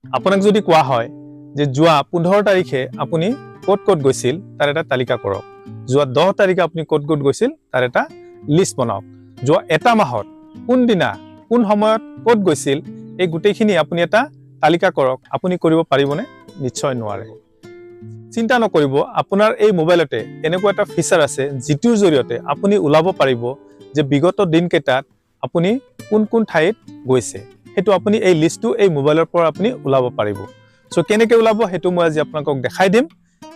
আপোনাক যদি কোৱা হয় যে যোৱা 15 তাৰিখে আপুনি ক'ত ক'ত গৈছিল তাৰ এটা তালিকা কৰক, যোৱা 10 তাৰিখে আপুনি ক'ত ক'ত গৈছিল তাৰ এটা লিষ্ট বনাওক, যোৱা এটা মাহত কোন দিনা কোন সময়ত ক'ত গৈছিল এই গোটেইখিনি আপুনি এটা তালিকা কৰক। আপুনি কৰিব পাৰিবনে? নিশ্চয় নোৱাৰে। চিন্তা নকৰিব, আপোনাৰ এই মোবাইলতে এনেকুৱা এটা ফিচাৰ আছে যিটোৰ জৰিয়তে আপুনি ওলাব পাৰিব যে বিগত দিনকেইটাত আপুনি কোন কোন ঠাইত গৈছে। সেইটো আপুনি এই লিষ্টটো এই মোবাইলৰ পৰা আপুনি ওলাব পাৰিব। সো কেনেকৈ ওলাব সেইটো মই আজি আপোনালোকক দেখাই দিম।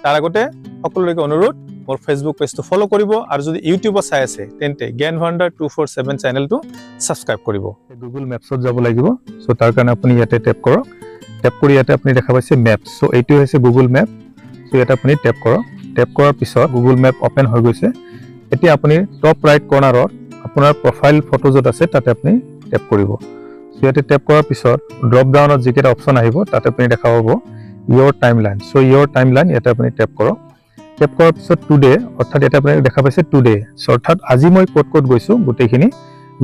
তাৰ আগতে সকলোকে অনুৰোধ মোৰ ফেচবুক পেজটো ফলো কৰিব আৰু যদি ইউটিউবত চাই আছে তেন্তে জ্ঞান ভাণ্ডাৰ 247 চেনেলটো সাবস্ক্ৰাইব কৰিব। গুগল মেপছত যাব লাগিব। সো তাৰ কাৰণে আপুনি ইয়াতে ট্যাপ কৰক। ট্যাপ কৰি ইয়াতে আপুনি দেখা পাইছে মেপছ। সো এইটো হৈছে গুগল মেপ। সো ইয়াতে আপুনি ট্যাপ কৰক। ট্যাপ কৰাৰ পিছত গুগল মেপ ওপেন হৈ গৈছে। এতিয়া আপুনি টপ ৰাইট কৰ্নাৰত আপোনাৰ প্ৰফাইল ফটো য'ত আছে তাতে আপুনি ট্যাপ কৰিব। সো ইয়াতে ট্যাপ কৰাৰ পিছত ড্ৰপ ডাউনত যিকেইটা অপচন আহিব তাতে আপুনি দেখা পাব your timeline. So your timeline ইয়াতে আপুনি ট্যাপ কৰক। ট্যাপ কৰাৰ পিছত টুডে অৰ্থাৎ ইয়াতে আপুনি দেখা পাইছে টুডে। সো অৰ্থাৎ আজি মই ক'ত ক'ত গৈছো গোটেইখিনি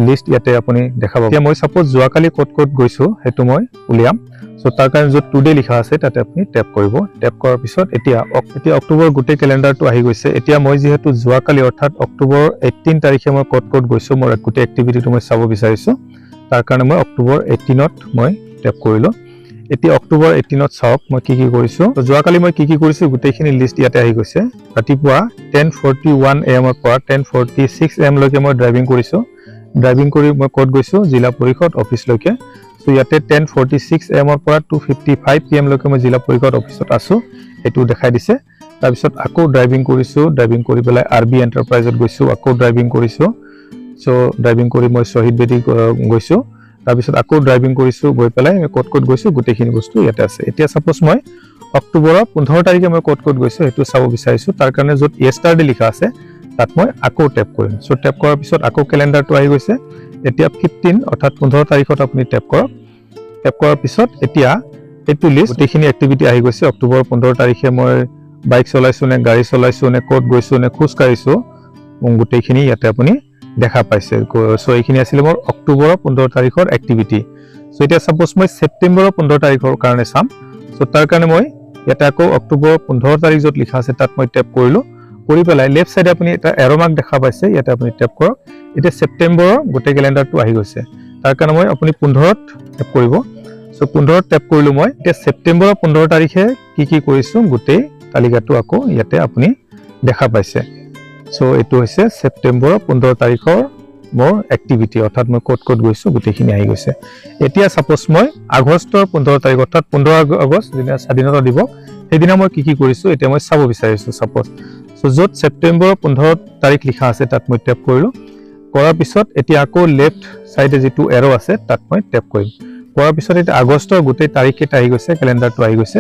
লিষ্ট ইয়াতে আপুনি দেখা পাব। এতিয়া মই সাপোজ যোৱাকালি ক'ত ক'ত গৈছো সেইটো মই উলিয়াম। সো তাৰ কাৰণে য'ত টুডে লিখা আছে তাতে আপুনি ট্যাপ কৰিব। ট্যাপ কৰাৰ পিছত এতিয়া অক্টোবৰ গোটেই কেলেণ্ডাৰটো আহি গৈছে। এতিয়া মই যিহেতু যোৱাকালি অৰ্থাৎ অক্টোবৰ 18 তাৰিখে মই ক'ত ক'ত গৈছো মোৰ গোটেই এক্টিভিটিটো মই চাব বিচাৰিছো। তাৰ কাৰণে মই অক্টোবৰ 18ত মই ট্যাপ কৰিলো। এতিয়া অক্টোবৰ 18ত চাওক মই কি কি কৰিছো। যোৱাকালি মই কি কি কৰিছো গোটেইখিনি লিষ্ট ইয়াতে আহি গৈছে। ৰাতিপুৱা 10:41 AM ৰ পৰা 10:46 AM লৈকে মই ড্ৰাইভিং কৰিছো। ড্ৰাইভিং কৰি মই ক'ত গৈছো জিলা পৰিষদ অফিচলৈকে। সো ইয়াতে 10:46 AM ৰ পৰা 2:55 PM লৈকে মই জিলা পৰিষদ অফিচত আছো, এটো দেখাই দিছে। তাৰ পিছত আকৌ ড্ৰাইভিং কৰিছো, ড্ৰাইভিং কৰি পেলাই আৰবি এন্টাৰপ্ৰাইজত গৈছো, আকৌ ড্ৰাইভিং কৰিছো। সো ড্ৰাইভিং কৰি মই শহীদ বেদী গৈছো। তাৰ পিছত আকৌ ড্ৰাইভিং কৰিছো, গৈ পেলাই ক'ত ক'ত গৈছো গোটেইখিনি বস্তু ইয়াতে আছে। এতিয়া সাপোজ মই অক্টোবৰৰ 15 তাৰিখে মই ক'ত ক'ত গৈছো সেইটো চাব বিচাৰিছো। তাৰ কাৰণে য'ত ইয়েষ্টাৰডে লিখা আছে তাত মই আকৌ ট্যাপ কৰিম। সো ট্যাপ কৰাৰ পিছত আকৌ কেলেণ্ডাৰটো আহি গৈছে। এতিয়া 15 অৰ্থাৎ 15 তাৰিখত আপুনি ট্যাপ কৰক। ট্যাপ কৰাৰ পিছত এতিয়া এইটো লিষ্ট গোটেইখিনি এক্টিভিটি আহি গৈছে। অক্টোবৰ 15 তাৰিখে মই বাইক চলাইছো নে গাড়ী চলাইছো নে ক'ত গৈছো নে খোজ কাঢ়িছো গোটেইখিনি ইয়াতে আপুনি দেখা পাইছে। সো এইখিনি আছিল মোৰ অক্টোবৰ 15 তাৰিখৰ এক্টিভিটি। সো এতিয়া সাপোজ মই ছেপ্টেম্বৰৰ 15 তাৰিখৰ কাৰণে চাম। সো তাৰ কাৰণে মই ইয়াতে আকৌ অক্টোবৰ 15 তাৰিখ য'ত লিখা আছে তাত মই ট্যাপ কৰিলো। কৰি পেলাই লেফট সাইডে আপুনি এটা এৰো মাৰ্ক দেখা পাইছে, ইয়াতে আপুনি ট্যাপ কৰক। এতিয়া ছেপ্টেম্বৰৰ গোটেই কেলেণ্ডাৰটো আহি গৈছে। তাৰ কাৰণে মই আপুনি 15ত ট্যাপ কৰিব। সো 15ত ট্যাপ কৰিলো মই। এতিয়া ছেপ্টেম্বৰৰ 15 তাৰিখে কি কি কৰিছো গোটেই তালিকাটো আকৌ ইয়াতে আপুনি দেখা পাইছে। সো এইটো হৈছে ছেপ্টেম্বৰৰ 15 তাৰিখৰ মোৰ এক্টিভিটি অৰ্থাৎ মই ক'ত ক'ত গৈছো গোটেইখিনি আহি গৈছে। এতিয়া সাপোজ মই আগষ্টৰ 15 তাৰিখ অৰ্থাৎ 15 আগষ্ট দিনা স্বাধীনতা দিৱস সেইদিনা মই কি কি কৰিছো এতিয়া মই চাব বিচাৰিছো সাপোজ। সো য'ত ছেপ্টেম্বৰৰ 15 তাৰিখ লিখা আছে তাত মই ট্যাপ কৰিলো। কৰাৰ পিছত এতিয়া আকৌ লেফট সাইডে যিটো এৰো আছে তাত মই ট্যাপ কৰিম। কৰাৰ পিছত এতিয়া আগষ্টৰ গোটেই তাৰিখকেইটা আহি গৈছে, কেলেণ্ডাৰটো আহি গৈছে।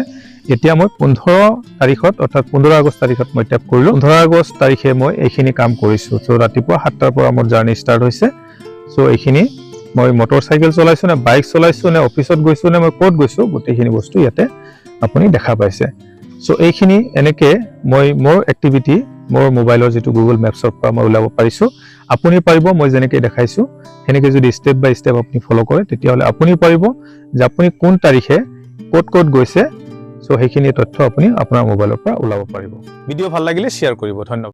এতিয়া মই 15 তাৰিখত অৰ্থাৎ 15 আগষ্ট তাৰিখত মই ট্যাপ কৰিলো। 15 আগষ্ট তাৰিখে মই এইখিনি কাম কৰিছো। সো ৰাতিপুৱা 7টাৰ পৰা মোৰ জাৰ্নি ষ্টাৰ্ট হৈছে। সো এইখিনি মই মটৰচাইকেল চলাইছো নে বাইক চলাইছো নে অফিচত গৈছো নে মই ক'ত গৈছো গোটেইখিনি বস্তু ইয়াতে আপুনি দেখা পাইছে। সো এইখিনি এনেকে মই মোৰ এক্টিভিটি মোৰ মোবাইলৰ যিটো গুগল মেপছৰ পৰা মই ওলাব পাৰিছো। আপুনি পাৰিব মই যেনেকৈ দেখাইছো সেনেকৈ যদি ষ্টেপ বাই ষ্টেপ আপুনি ফলো কৰে তেতিয়াহ'লে আপুনি পাৰিব যে আপুনি কোন তাৰিখে ক'ত ক'ত গৈছে। সো সেইখিনি তথ্য আপুনি আপোনাৰ মোবাইলৰ পৰা ওলাব পাৰিব। ভিডিঅ' ভাল লাগিলে শ্বেয়াৰ কৰিব। ধন্যবাদ।